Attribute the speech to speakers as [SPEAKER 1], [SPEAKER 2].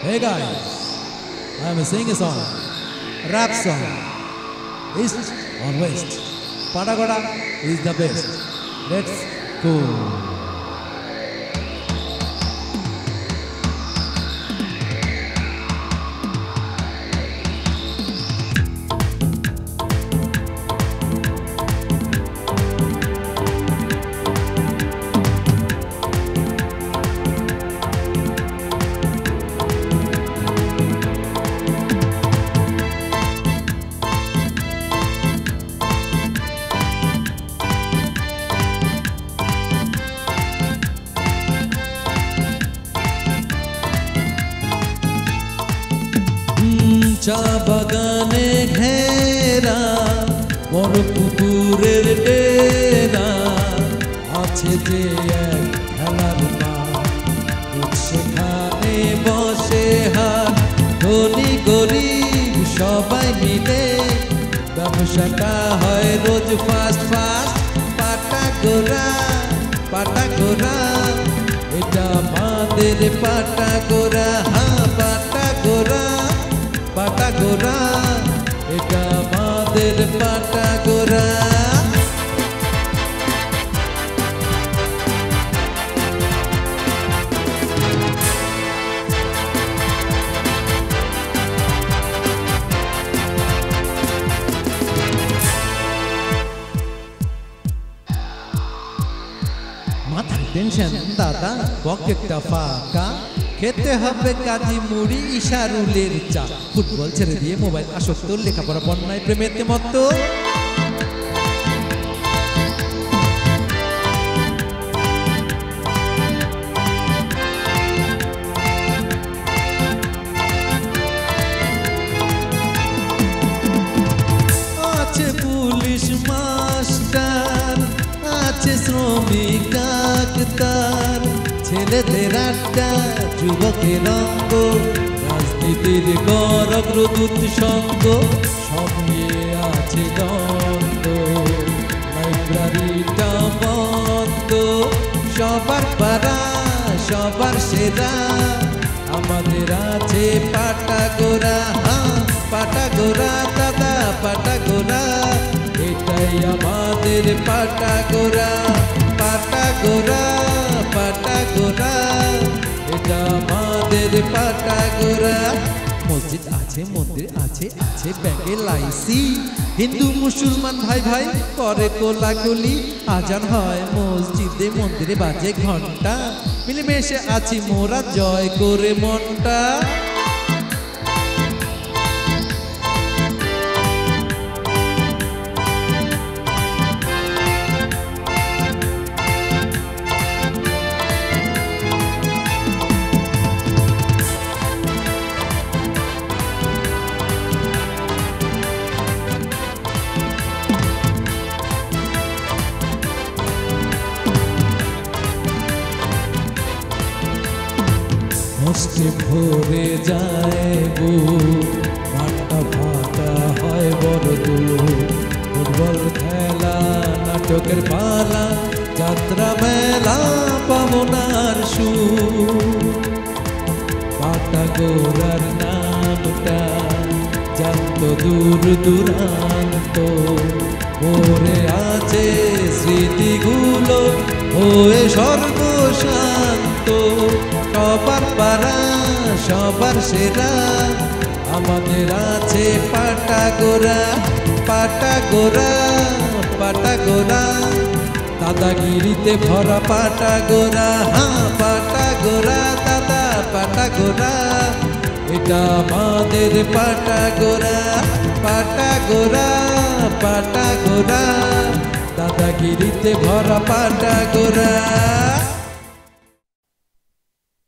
[SPEAKER 1] Hey guys, I am singing a song, rap song. East or West, Patagoda is the best. Let's go. চা বাগানে ঘেরা বড় পুকুরের ডেরা আছে যে এক খেলার মাঠ সেখানে বসে হাট ধনী গরিব সবাই মিলে ব্যবসাটা হয় রোজ ফাস্ট ফাস্ট পাটাগোরা এটা আমাদের পাটাগোরা পাটাগোরা এটা আমাদের পাটাগোরা মাথার টেনশন দাদা পকেটটা ফাঁকা খেতে হবে কাজী মুড়ি ইশারুলের চা ফুটবল ছেড়ে দিয়ে মোবাইল আসক্ত লেখাপড়া বন্যায় প্রেমেতে মত্ত আছে পুলিশ মাস্টার আছে শ্রমিক ডাক্তার ছেলেদের আড্ডা যুবকের অঙ্গ রাজনীতির গরগ্রদূত সঙ্গ সব নিয়ে আছে দ্বন্দ্ব লাইব্রেরিটা বন্ধ সবার পাড়া সবার সেরা আমাদের আছে পাটাগোরা পাটাগোরা দাদা পাটাগোরা এটাই আমাদের পাটাগোরা পাটাগোরা এটা আমাদের পাটাগোরা মসজিদ আছে মন্দির আছে আছে ব্যাংকে লাইসি হিন্দু মুসলমান ভাই ভাই করে কোলাকুলি আজান হয় মসজিদে মন্দিরে বাজে ঘন্টা মিলেমিশে আছি মোরা জয় করে মনটা কষ্টে ভরে যায় মাঠটা ফাঁকা হয় বড় দূর ফুটবল খেলা নাটকের পালা যাত্রা মেলা পাবনার সুর পাটাগোরার নামটা জানত দূর দূরান্ত পড়ে আছে স্মৃতিগুলো হয়ে সর্বশান্ত সবার পাড়া সবার সেরা আমাদের আছে পাটাগোরা পাটাগোরা দাদাগিরিতে ভরা পাটাগোরা পাটাগোরা দাদা পাটাগোরা এটা আমাদের পাটাগোরা পাটাগোরা দাদাগিরিতে ভরা পাটাগোরা